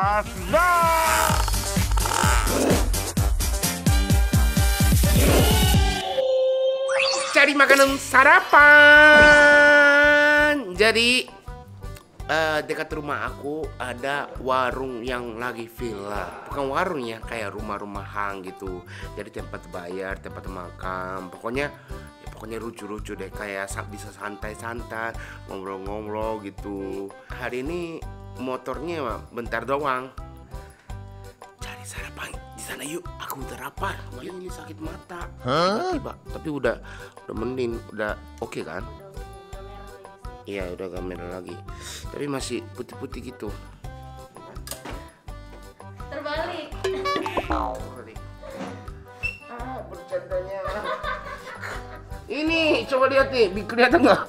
Asda. Cari makanan sarapan. Jadi dekat rumah aku ada warung yang lagi villa. Bukan warung ya, kayak rumah-rumahan gitu. Jadi tempat bayar, tempat makan. Pokoknya lucu-lucu deh, kayak bisa santai-santai, ngobrol-ngobrol gitu. Hari ini motornya bentar doang. Cari sarapan di sana yuk. Aku udah lapar. Ini sakit mata. Tiba-tiba. Tapi udah mending, udah oke kan? Iya, udah gak merah lagi. Tapi masih putih-putih gitu. Terbalik. Bercandanya. Ini coba lihat nih, kelihatan nggak?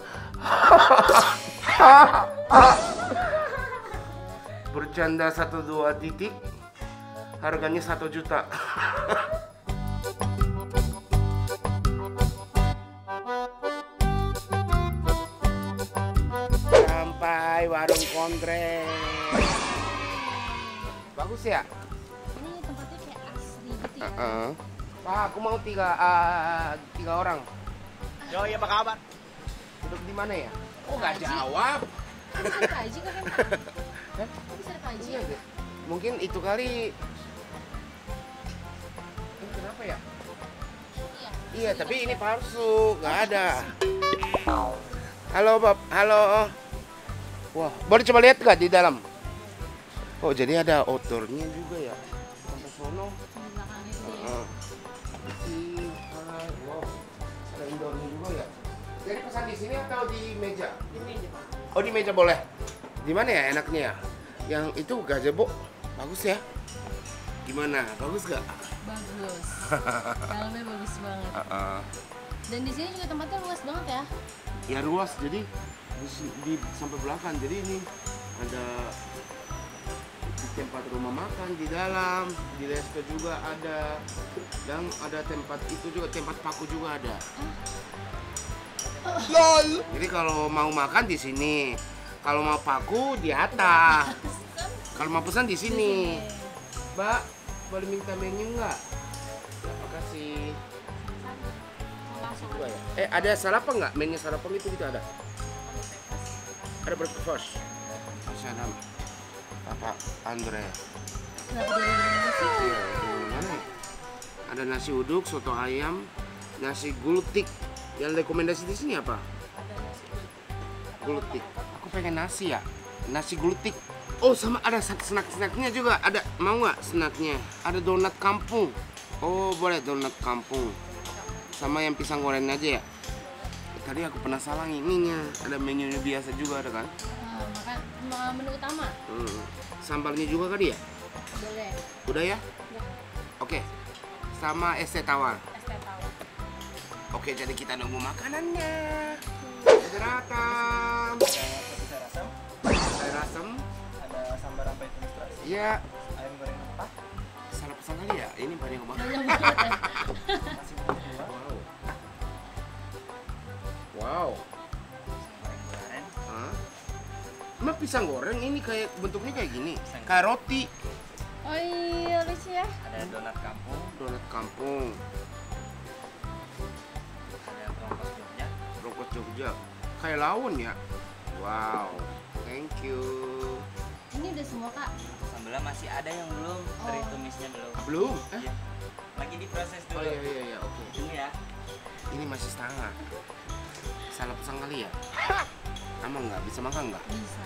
Bercanda 1-2 titik, harganya 1 juta. Sampai warung kontrek. Bagus ya? Ini tempatnya kayak asli gitu ya. Pak, aku mau tiga orang. Yo, iya apa kabar? Duduk di mana ya? Oh, nggak jawab. Bisa dikaji kan? Bisa dikaji. Iya, mungkin itu kali. Kenapa ya? Iya, tapi ini palsu, nggak ada. Halo, Bob. Halo. Wah, boleh coba lihat nggak di dalam? Oh, jadi ada outdoornya juga ya. Sampai sono. Wow, ada indoornya juga ya. Jadi pesan di sini atau di meja? Di meja, Pak. Oh, di meja boleh. Di mana ya enaknya ya? Yang itu gazebo bagus ya? Gimana? Bagus gak? Bagus. Dalamnya bagus banget. Dan di sini juga tempatnya luas banget ya? Ya luas, jadi di sampai belakang. Jadi ini ada di tempat rumah makan di dalam, di resto juga ada, dan ada tempat itu juga, tempat paku juga ada. LOL. Jadi kalau mau makan di sini, kalau mau paku di atas, kalau mau pesan di sini. Mbak, boleh minta menu nggak? Terima kasih. Juga ya. Ada sarapan nggak? Menu sarapan itu kita ada. Ada breakfast. Masih ada Bapak Andre. Mana? Ada nasi uduk, soto ayam, nasi gultik. Yang rekomendasi di sini apa? Gultik. Aku pengen nasi ya. Nasi gultik. Oh, sama ada snack-snacknya juga. Ada, mau nggak snacknya? Ada donat kampung. Oh, boleh donat kampung. Sama yang pisang goreng aja ya. Tadi aku penasaran ininya. Ada menunya biasa juga ada kan? Makan menu utama. Sambalnya juga kali ya? Boleh. Udah ya? Ya. Oke. Sama es teh tawar. Es teh tawar. Oke, jadi kita nunggu makanannya. Ada ratang. Ada rasam, Ada rasem. ada sambar sampai tumis terasi, Iya. ayam goreng mentah, Salah pesan kali ya? Ini banyak banget. Banyak banget ya. nasi bungkus 2, Wow. Wow. goreng goreng, Hah? Emang pisang goreng ini kayak bentuknya kayak gini? Pisang. Kayak roti. Oh iya, lucu ya. ada donat kampung, Donat kampung. ada bronkos Jogja, Rokok Jogja. Kayak lawon ya? Wow. Thank you. Ini udah semua, Kak. sambelnya masih ada yang belum, teri tumisnya belum. Belum? Iya. Lagi diproses Oh dulu. iya, oke. Dulu ya. Ini masih setengah. Salah pesan kali ya? Emang nggak bisa makan nggak? Bisa.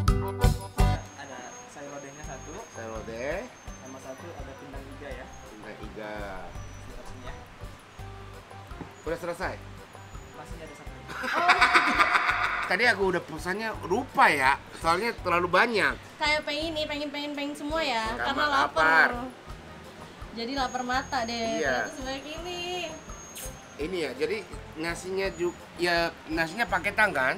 Ada sayur lodehnya 1, Sayur lodeh, sama 1 ada pindang iga ya. pindang iga. Sini ya. Udah selesai? Masih ada 1. Tadi aku udah pesannya lupa ya, soalnya terlalu banyak. Kayak pengen semua ya, Karena karena lapar. lapar. Jadi lapar mata deh. Iya. Ternyata sebanyak ini. ini ya, jadi nasinya juga ya nasinya paketan kan?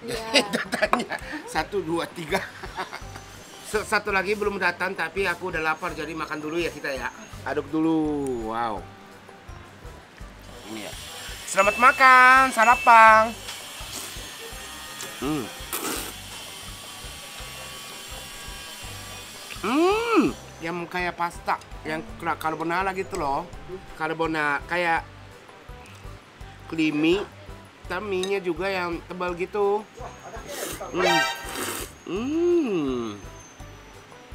Iya. Datanya 1, 2, 3. Satu lagi belum datang tapi aku udah lapar jadi makan dulu ya kita ya. Aduk dulu. Wow. Ini ya. Selamat makan, sarapan. Yang kayak pasta, yang carbonara gitu loh. Carbonara kayak creamy, tapi juga yang tebal gitu.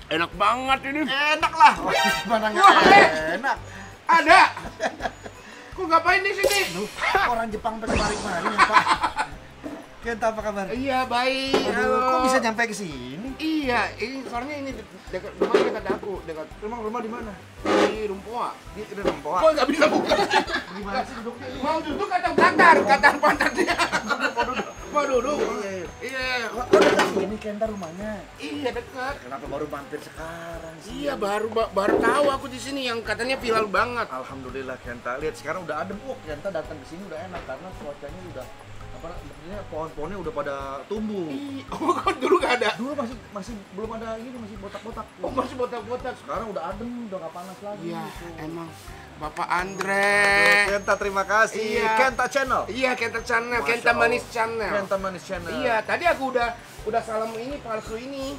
Enak banget ini. Enak lah. Mana nggak Wah, enak? Ada. Kok ngapain di sini? Duh, orang Jepang sampai kemari-kemari nih, Pak. Kenta apa kabar? Iya baik. Aduh, Halo. kok bisa nyampe ke sini? Iya, ini soalnya ini dekat rumah dekat aku, dekat Rumah di mana? di Rumpoa. Di Rempoa. Kok nggak bisa buka? Gimana sih duduknya? Mau duduk atau katar pantatnya? Mau duduk? Iya. Iya. Oh, dekat sini Kenta rumahnya. Iya dekat. Kenapa baru mampir sekarang sih? Iya baru tahu aku di sini yang katanya viral banget. Alhamdulillah Kenta. Lihat sekarang udah adem. Kenta datang ke sini udah enak karena cuacanya udah maksudnya pohon-pohonnya udah pada tumbuh. Oh kok dulu nggak ada? Dulu masih belum ada ini, masih botak-botak. Oh masih botak-botak. Sekarang udah adem, udah nggak panas lagi. Iya gitu. emang Bapak Andre. Kenta terima kasih. Iya. Kenta Channel. Iya Kenta Channel, Masya Kenta Manis Allah. Channel. Kenta Manis Channel. Iya, tadi aku udah salam ini palsu ini.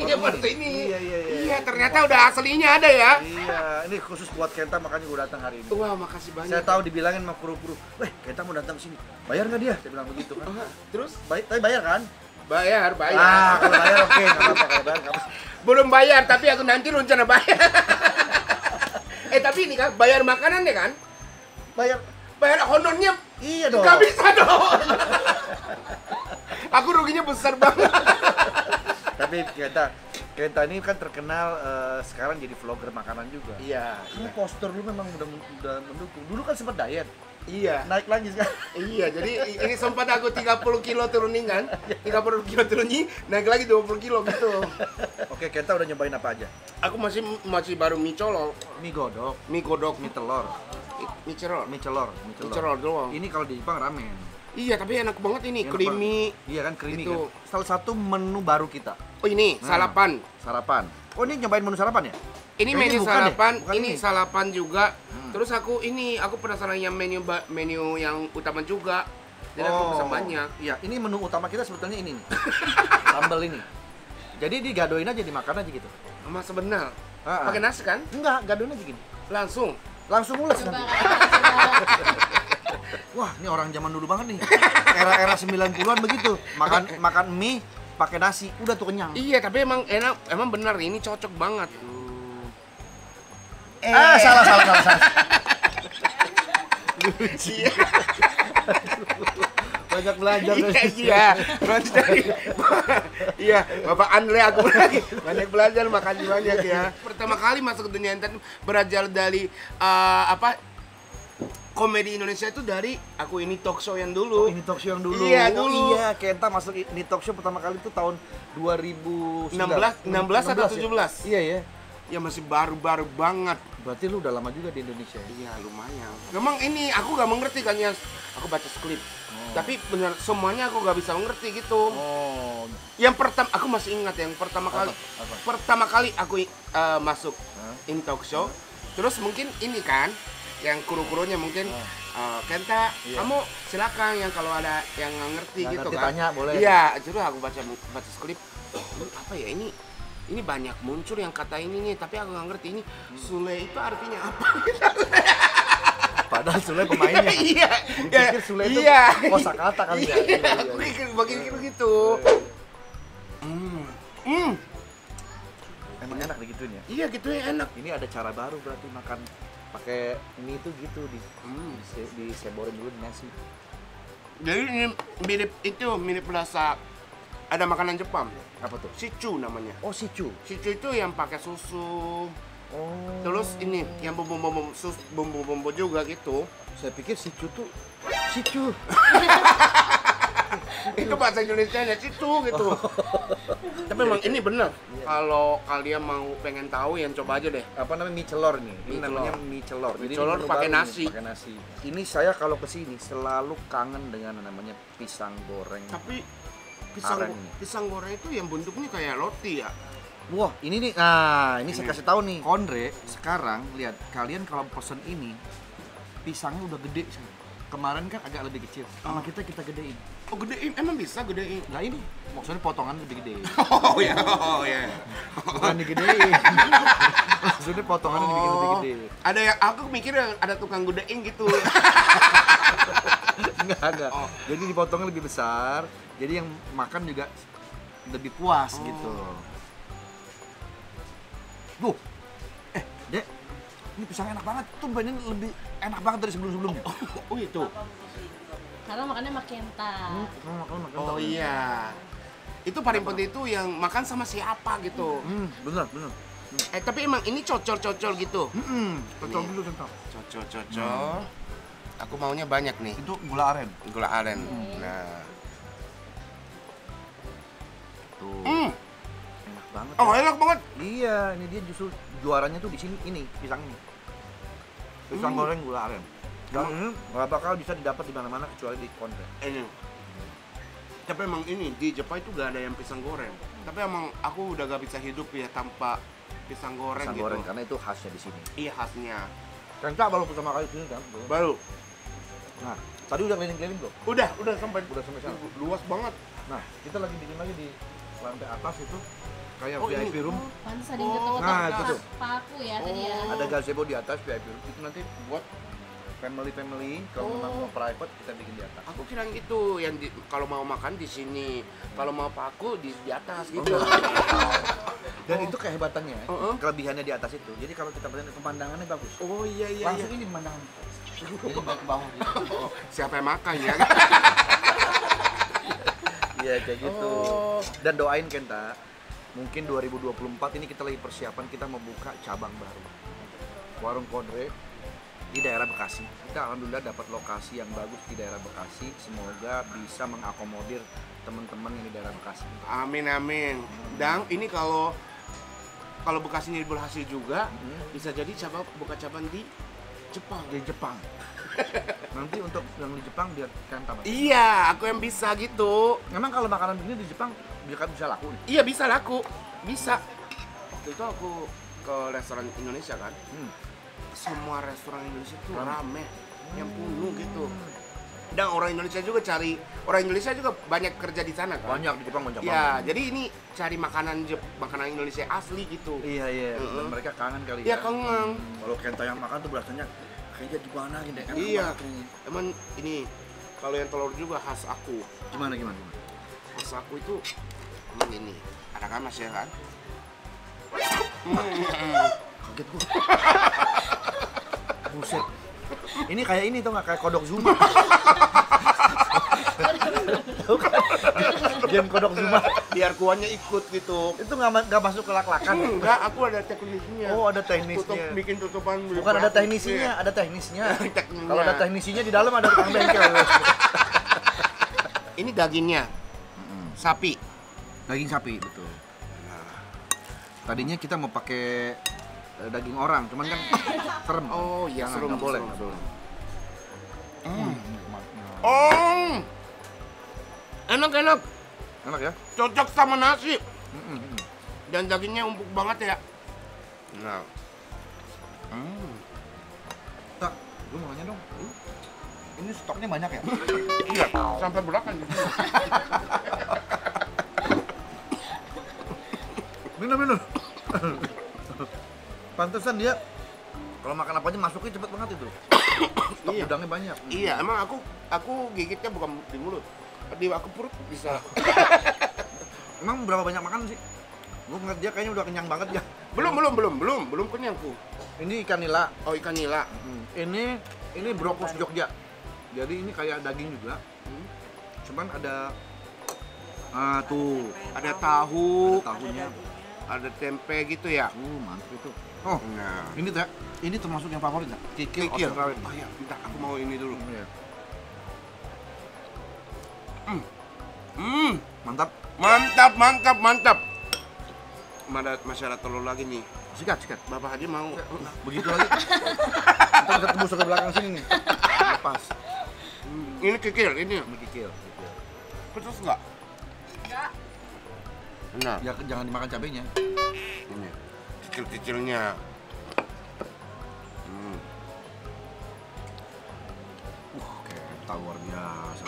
Iya palsu ini. Iya. Iya, ternyata udah aslinya ada ya. Iya, ini khusus buat Kenta makanya gue datang hari ini. Wah, makasih banyak. Saya tahu dibilangin sama kru-kru, "Weh, Kenta mau datang sini. Bayar nggak dia?" Saya bilang begitu kan. Terus Tapi bayar kan? bayar. Ah, kalau bayar oke, nggak apa-apa kalau bayar nggak apa. Belum bayar, tapi aku nanti rencana bayar. Tapi ini kan bayar makanan ya kan? Bayar honornya Iya dong. nggak bisa dong. Aku ruginya besar banget. Tapi Kenta ini kan terkenal sekarang jadi vlogger makanan juga. Iya. Ini postur lu memang udah mendukung. Dulu kan sempat diet, Iya. naik lagi sekarang. Iya, jadi ini sempat aku 30 kilo turunin kan? 30 kilo turunin, naik lagi 20 kilo gitu. Oke, Kenta udah nyobain apa aja? Aku masih baru mie colok, Mie godok, mie godok, mie telur, mie celor. mie celor. Mie celor doang. Ini kalau di Jepang ramen. Iya, tapi enak banget ini, Enak creamy. Iya kan, creamy Itu. kan. Salah satu menu baru kita. Oh ini Nah. sarapan. Oh, ini nyobain menu sarapan ya? Ini Kayaknya menu bukan deh, sarapan, bukan ini ini. sarapan juga. Terus aku penasaran yang menu yang utama juga. Jadi aku pesan banyak. Iya, ini menu utama kita sebetulnya ini nih. Sambal ini. Jadi digadoin aja, dimakan aja gitu. Sama sebenar. Ah, ah. Pakai nasi kan? Enggak, gadoin aja gini. Langsung. Langsung ules Coba nanti. coba. Wah, ini orang zaman dulu banget nih. Era-era 90-an begitu. Makan mie pakai nasi, udah tuh kenyang. Iya, tapi emang enak, emang benar ini cocok banget. Salah. Iya. Banyak belajar Iya. Terus dari iya, Bapak Andre aku lagi banyak belajar, makasih banyak ya. Pertama kali masuk ke dunia internet belajar dari komedi Indonesia itu dari aku ini talk show yang dulu. Ini talk show yang dulu. Iya, Oh, dulu. iya, Kenta masuk ini talk show pertama kali itu tahun 2016 16 atau 17? Iya, ya. Ya masih baru-baru banget. Berarti lu udah lama juga di Indonesia ya? Iya lumayan. Memang ini aku gak mengerti kan ya. Aku baca skrip. Tapi benar semuanya aku gak bisa mengerti gitu. Oh, Yang pertama aku masih ingat yang pertama kali. Apa? Pertama kali aku masuk in talk show. Terus mungkin ini kan yang kru-krunya mungkin Kenta, Iya. kamu silakan yang kalau ada yang nggak ngerti Nggak gitu ngerti, kan. tanya, boleh. Iya, terus aku baca skrip. Apa ya ini? Ini banyak muncul yang kata ini nih, tapi aku nggak ngerti ini Sule itu artinya apa? Padahal Sule pemainnya. Iya. Dipikir Sule itu Iya. kosakata kali ya. Iya, aku pikir gitu. Emang enak digituin ya. Iya gitu ya enak. Ini ada cara baru berarti makan pakai mie itu gitu diseborin dulu di nasi. Jadi ini mirip rasa ada makanan Jepang. Apa tuh? Shichu namanya. Oh, sichu. Shichu itu yang pakai susu. Oh. Terus ini yang bumbu-bumbu juga gitu. Saya pikir sichu tuh sichu. Itu bahasa Indonesianya situ gitu. Tapi memang ini benar. Kalau kalian mau pengen tahu yang coba aja deh. Apa namanya mie celor nih? Ini Mie namanya celor. mie celor. Mie Jadi celor menu pakai baru nih, nasi. Pakai nasi. Ini saya kalau kesini selalu kangen dengan namanya pisang goreng. Tapi Aren nih. pisang goreng itu yang bentuknya kayak roti ya. Wah, ini nih. Nah, ini saya Ini. kasih tahu nih. Kondre, sekarang lihat kalian kalau pesen ini pisangnya udah gede sih. Kemarin kan agak lebih kecil. Sama kita gedein. Oh gedein, emang bisa gedein? Nah ini maksudnya potongan lebih gede. Oh ya, oh ya. Bukan digedein. Maksudnya potongannya dibikin lebih gede. Ada yang aku mikir ada tukang gedein gitu. Enggak. Oh. Jadi dipotongnya lebih besar. Jadi yang makan juga lebih puas gitu. Duh. Dek. Ini pisangnya enak banget. Tuh ini lebih enak banget dari sebelum-sebelumnya. Oh itu. Karena makannya makin kental. Oh iya. Itu paling penting itu yang makan sama siapa gitu. Bener. Tapi emang ini cocol-cocol gitu. Cocok Nih. dulu centang. Cocol-cocol. Aku maunya banyak nih. Itu gula aren. Gula aren. Nah. Tuh. Hmm. Enak banget. Oh ya. enak banget. Iya, ini dia justru juaranya tuh di sini ini pisangnya. Pisang goreng gula aren. Dan ini nggak bakal bisa didapat di mana-mana kecuali di Kondre. Ini. Tapi emang ini di Jepang itu gak ada yang pisang goreng. Tapi emang aku udah gak bisa hidup ya tanpa pisang goreng Pisang gitu. goreng karena itu khasnya di sini. Iya khasnya. Kenca baru pertama kali sini kan? Baru. Nah, tadi udah keliling-keliling belum? Udah sampai Sampai sana. luas banget. Nah, kita lagi bikin lagi di lantai atas itu kayak Oh, VIP ini. room. Oh, pantas ada yang ketok-ketok Nah, itu tuh. paku ya tadi ya. Ada gazebo di atas VIP room. Itu nanti buat family kalau memang mau private kita bikin di atas. Aku kira itu yang kalau mau makan di sini, kalau mau paku di atas gitu. Dan itu kehebatannya, Uh-uh. kelebihannya di atas itu. Jadi kalau kita melihat pemandangannya bagus. Oh iya iya. Langsung ini pemandangan. Jadi balik ke bawah gitu. Oh, siapa yang makan ya? Iya kayak gitu. Oh. Dan doain Kenta, mungkin 2024 ini kita lagi persiapan kita membuka cabang baru. Warung Kondre di daerah Bekasi. Kita alhamdulillah dapat lokasi yang bagus di daerah Bekasi. Semoga bisa mengakomodir teman-teman yang di daerah Bekasi. Amin amin. Dan ini kalau Bekasinya berhasil juga, bisa jadi buka cabang di Jepang. Di Jepang. Nanti untuk yang di Jepang biar Kenta Mas. Iya, aku yang bisa gitu. Memang kalau makanan begini di Jepang bisa laku nih. Iya bisa laku, bisa. Waktu itu aku ke restoran Indonesia kan, semua restoran Indonesia tuh rame, yang penuh gitu. Dan orang Indonesia juga banyak kerja di sana kan. Banyak di Jepang banyak Ya, banget. jadi ini cari makanan Indonesia asli gitu. Iya. Mm-mm. Dan mereka kangen kali Iya ya. kangen. Kalau Kenta yang makan tuh berasanya kayaknya di mana gitu. Enak Iya. banget kayaknya. Emang ini kalau yang telur juga khas aku. Gimana? Khas aku itu emang ini. Ada kan Mas ya kan? Kaget gua. Buset. Ini kayak ini tuh nggak kayak kodok Zuma. Tahu kan? Game kodok Zuma. Biar kuahnya ikut gitu. Itu nggak masuk ke lak-lakan. Enggak, aku ada teknisnya. Oh, ada teknisnya. Bikin tutupan. Bukan ada teknisinya, ada teknisnya. Teknisnya. Kalau ada teknisinya di dalam ada tukang bengkel. Ini dagingnya. Sapi. Daging sapi, betul. Tadinya kita mau pakai daging orang, cuman kan serem. Oh iya, Jangan, serem, nggak boleh. serem. Nggak boleh. Oh. Enak. Enak ya? Cocok sama nasi. Dan dagingnya empuk banget ya. Nah. Tak, gue mau nanya dong. Ini stoknya banyak ya? Iya, sampai belakang gitu. Bener. Pantesan dia kalau makan apa aja masuknya cepet banget itu. Stok Iya. udangnya banyak. Iya, emang aku gigitnya bukan di mulut. Di aku perut bisa. Emang berapa banyak makan sih? Gue ngeliat dia kayaknya udah kenyang banget ya. Belum kenyang aku. Ini ikan nila. Oh, ikan nila. Ini brokus Jogja. Jadi ini kayak daging juga. Cuman ada tuh Ada tahu, tahunya. ada tempe gitu ya. Mantap itu. Oh, Nah, ini tuh ya. Ini termasuk yang favorit ya? Kikil. kikil. Ocean Rawit. Oh iya, bentar aku mau ini dulu. Iya. Mantap. Mantap, mantap, mantap. Masih ada telur lagi nih. Sikat. Bapak Haji mau. Begitu lagi. Kita bisa tembus ke belakang sini nih. Lepas. Ini kikil, ini. Kikil. Pedas nggak? Enggak. Nah, Ya jangan dimakan cabenya. ini kicil-kicilnya. Kentang luar biasa.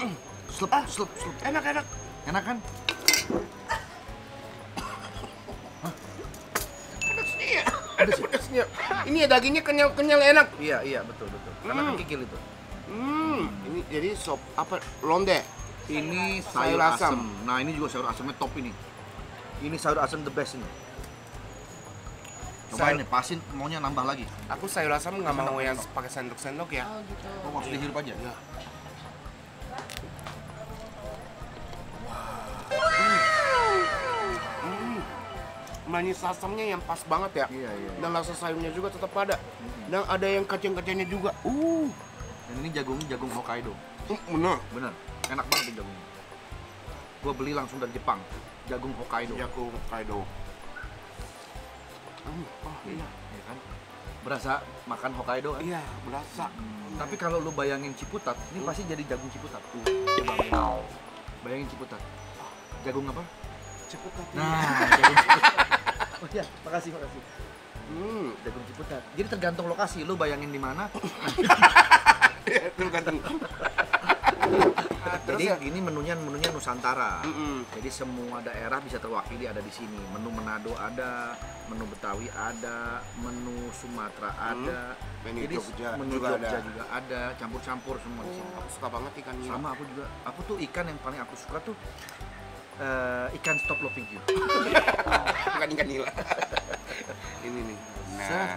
Slep. Enak. Enak kan? Pedasnya. Ini ya dagingnya kenyal enak. Iya, betul. Karena kan kikil itu. Ini jadi sop apa? Londe. Ini Sayur sayur asam. asam. Nah, ini juga sayur asamnya top ini. Ini sayur asam the best ini. Cobain nih, pasin maunya nambah lagi. Aku sayur asam nggak mau yang pakai sendok-sendok ya. Oh gitu. Oh, mau dihirup aja? Ya. Manis asamnya yang pas banget ya. Iya. Dan rasa sayurnya juga tetap ada. Dan ada yang kacang-kacangnya juga. Dan ini jagung Hokkaido. Bener. Bener, enak banget ini jagungnya. Gua beli langsung dari Jepang, jagung Hokkaido. Jagung Hokkaido. Iya kan? Berasa makan Hokkaido kan? Iya, berasa. Tapi kalau lu bayangin Ciputat, ini pasti jadi jagung Ciputat. Bayangin Ciputat. Jagung apa? Ciputat. Nah, jagung Ciputat. Oh iya, makasih. Jagung Ciputat. Jadi tergantung lokasi, lu bayangin di mana. Tergantung. Jadi ini menunya Nusantara. Mm-mm. Jadi semua daerah bisa terwakili ada di sini. Menu Manado ada, menu Betawi ada, menu Sumatera ada. Menu Jadi Jogja menu juga Jogja ada. juga ada, campur-campur semua di sini. Aku suka banget ikan nila. Sama aku juga. Aku tuh ikan yang paling aku suka tuh ikan stop loving you. Bukan ikan nila. Ini nih. Set.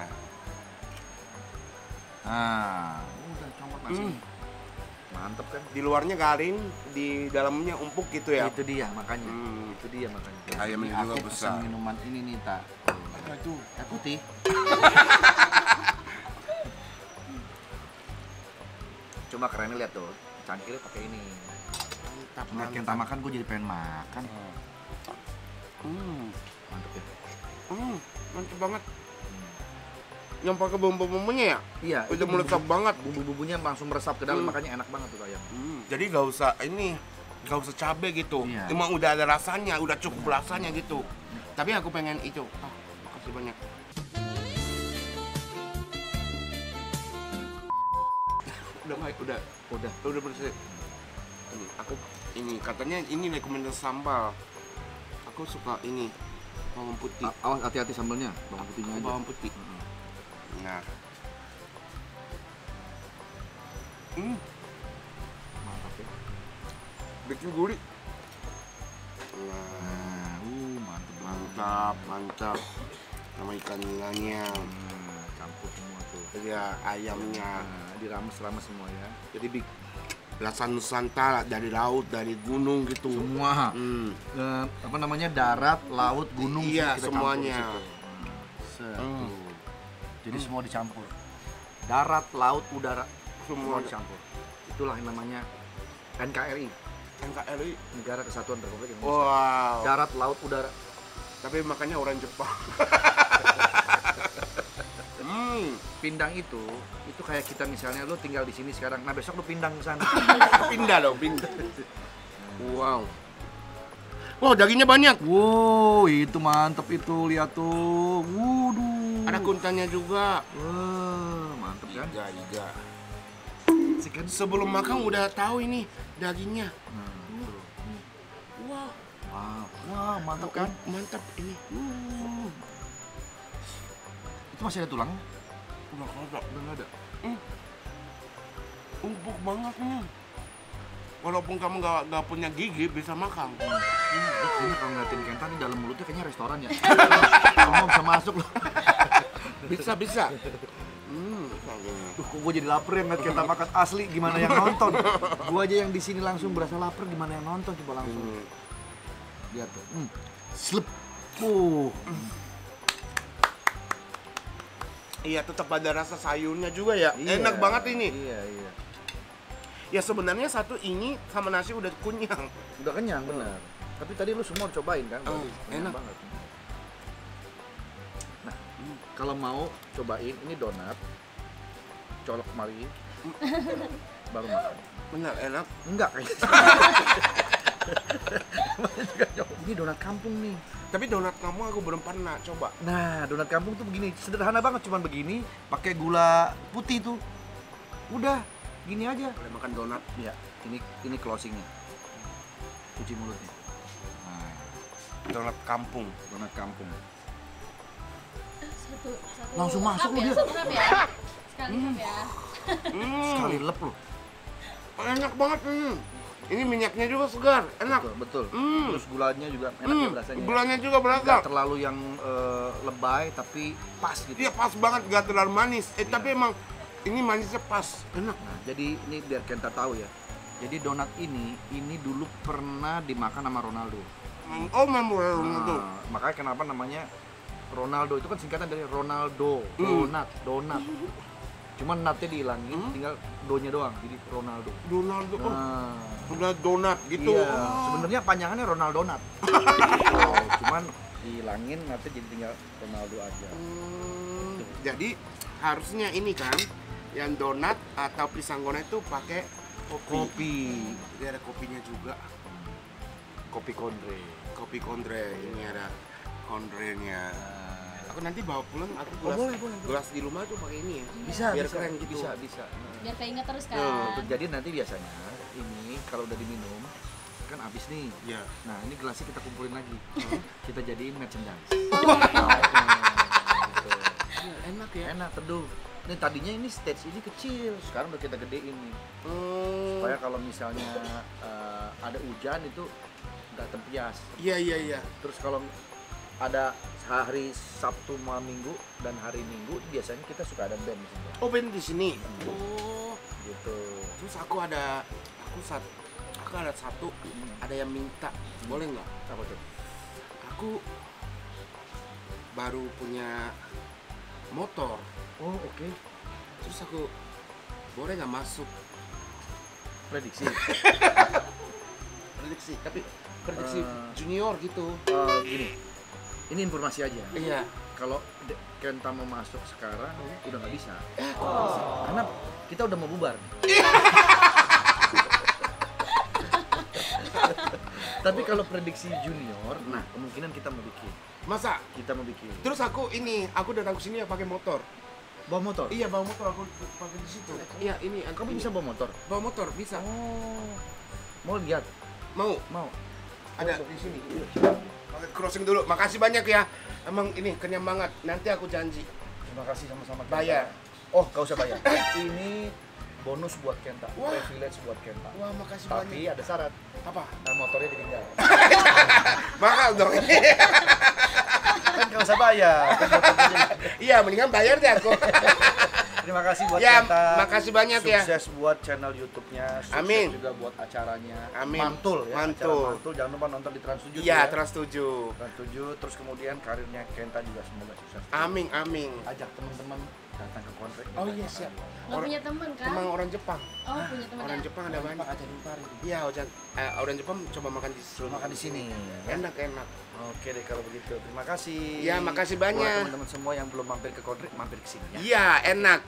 Nah, Udah comot nasi. Mantep kan? di luarnya garing, di dalamnya empuk gitu ya. Itu dia makanya. Hmm. Itu dia makanya. Ayamnya Jadi juga aku besar. pesen minuman ini nih, Tak. Apa itu? Teh putih. Coba kerennya lihat tuh, cangkirnya pakai ini. Mantap, Nah, kita makan gue jadi pengen makan. Hmm. Mantep ya. Mantap banget. Yang pakai bumbu-bumbunya ya? Iya, Itu melekat banget. Bumbu-bumbunya langsung meresap ke dalam, makanya enak banget tuh ayam. Jadi gak usah cabe gitu. Iya. Cuma udah ada rasanya, udah cukup rasanya gitu. Tapi aku pengen itu. Makasih banyak. Udah bersih. Ini katanya ini rekomendasi sambal. Aku suka ini bawang putih. Awas hati-hati sambelnya, bawang putihnya aja. Bawang putih. Nah. Mantap ya. Bikin gurih. Nah, Mantap. Sama ikan nilanya. campur semua tuh. Ya ayamnya. Nah, dirames-rames semua ya. Jadi rasa Nusantara dari laut, dari gunung gitu. Semua. Apa namanya? Darat, laut, gunung Iya, kita semuanya. campur di situ. Jadi semua dicampur. Darat, laut, udara semua dicampur. Itulah yang namanya NKRI, NKRI. Negara Kesatuan Republik Indonesia. Wow. Darat, laut, udara. Tapi makanya orang Jepang. Pindang itu kayak kita misalnya lu tinggal di sini sekarang, nah besok lu pindang ke sana. Pindah. Wow. Wow, dagingnya banyak. Wow, itu mantep itu, lihat tuh. Waduh. Ada kuntanya juga. Wah, mantep kan? Iga. Kan? Sebelum makan udah tahu ini dagingnya. Wow. Wah, mantep kan? Mantap ini. Itu masih ada tulangnya? Udah Udah nggak ada. Empuk banget nih. Walaupun kamu nggak punya gigi bisa makan. Kayaknya kalau ngeliatin Kenta nih dalam mulutnya kayaknya restoran ya. Kamu bisa masuk loh. Bisa. Duh, kok gue jadi lapar ya ngeliat Kenta makan asli, gimana yang nonton? Gue aja yang di sini langsung berasa lapar, gimana yang nonton coba langsung. Lihat tuh. Slep. Iya, tetap ada rasa sayurnya juga ya. Iya, Enak banget ini. Iya. Ya sebenarnya satu ini sama nasi udah kunyang. Udah kenyang benar. Tapi tadi lu semua cobain kan? Oh, berarti kenyang enak. banget. Nah, kalau mau cobain ini donat, colok mari, baru makan. Benar enak. Enggak kayaknya. Ini donat kampung nih. Tapi donat kamu aku belum pernah coba. Nah, donat kampung tuh begini, sederhana banget, cuman begini, pakai gula putih tuh. Udah, gini aja. Boleh makan donat. Ya, ini closingnya. Cuci mulutnya. Nah, Donat kampung. donat kampung. Satu Langsung masuk cup lu ya, dia. satu cup ya. Sekali cup ya. Sekali lep loh. Enak banget. Ini minyaknya juga segar, enak. Betul, betul. Terus gulanya juga enak ya rasanya. Gulanya juga berasa. Nggak terlalu yang lebay tapi pas gitu. Iya pas banget, gak terlalu manis. Tapi emang ini manisnya pas, enak. Nah, jadi ini biar Kenta tahu ya. Jadi donat ini dulu pernah dimakan sama Ronaldo. Oh memang itu. Nah, makanya kenapa namanya Ronaldo, itu kan singkatan dari Ronaldo, donat. Cuman natnya dihilangin, tinggal do-nya doang, jadi Ronaldo. Donald tuh Nah, udah donat gitu. iya. Sebenarnya panjangannya Ronaldo Donat. Cuman dihilangin, natnya jadi tinggal Ronaldo aja. Jadi harusnya ini kan, yang donat atau pisang goreng itu pakai Kopi, Dia ada kopinya juga. kopi kondre. Kopi kondre, ini ada kondrenya. Aku nanti bawa pulang, aku boleh. gelas di rumah tuh pakai ini ya. Bisa, Biar bisa, keren gitu. bisa. Biar keinget terus kan. Jadi nanti biasanya ini kalau udah diminum kan habis nih. Iya. Nah, ini gelasnya kita kumpulin lagi. Kita jadiin merchandise. Gitu. Enak ya. Enak, teduh. Nih tadinya ini stage ini kecil, sekarang udah kita gedein nih. Supaya kalau misalnya ada hujan itu nggak tempias. Iya. Terus kalau ada hari Sabtu malam Minggu dan hari Minggu biasanya kita suka ada band di sini. Oh band di sini. Oh. Gitu. Terus aku ada satu, ada yang minta, boleh nggak? Apa tuh? Aku baru punya motor, Oh, oke. terus aku boleh nggak masuk Prediksi. tapi prediksi Eh. junior gitu. Gini. Ini informasi aja. Iya. Kalau Kenta mau masuk sekarang udah nggak bisa. Karena kita udah mau bubar. Tapi kalau prediksi junior, nah kemungkinan kita mau bikin. Masa? Kita mau bikin. Terus aku datang ke sini ya pakai motor. Bawa motor? Iya bawa motor, aku pakai di situ. Iya ini. Kamu ini. bisa bawa motor? bawa motor bisa. Oh. Mau lihat? Mau? Mau. Ada di sini. Pakai crossing dulu. Makasih banyak ya. Emang ini kenyang banget. Nanti aku janji. Terima kasih sama-sama. Kenta. Bayar. Oh, gak usah bayar. Ini bonus buat Kenta. Wah. Privilege buat Kenta. Wah makasih Tapi banyak. ada syarat. Apa? Motornya ditinggal. Mahal dong. Kan gak usah bayar. Kan motornya Iya mendingan bayar deh aku. Terima kasih buat Ya, Kenta. makasih banyak ya. Sukses buat channel YouTube-nya. Sukses Amin. juga buat acaranya. Amin. Mantul ya. Mantul. Acara Mantul. Jangan lupa nonton di Trans 7. Iya Trans 7. Trans 7. Terus kemudian karirnya Kenta juga semoga sukses. Amin. Ajak teman-teman datang ke kontrak. Oh iya siap. Nggak punya teman kan? Emang orang Jepang. Oh punya teman Orang ya? Jepang ada banyak. Ajarin Pari. Iya orang Jepang coba makan di Suruh makan di sini. Enak. Oke deh kalau begitu. Terima kasih. Ya, makasih Buat banyak. teman-teman semua yang belum mampir ke kontrak, mampir ke sini ya. Iya enak.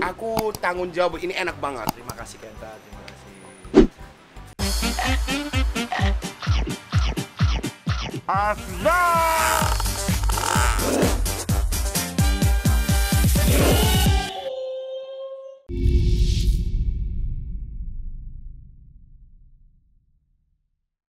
Aku tanggung jawab ini enak banget. Terima kasih Kenta. Terima kasih. Asla.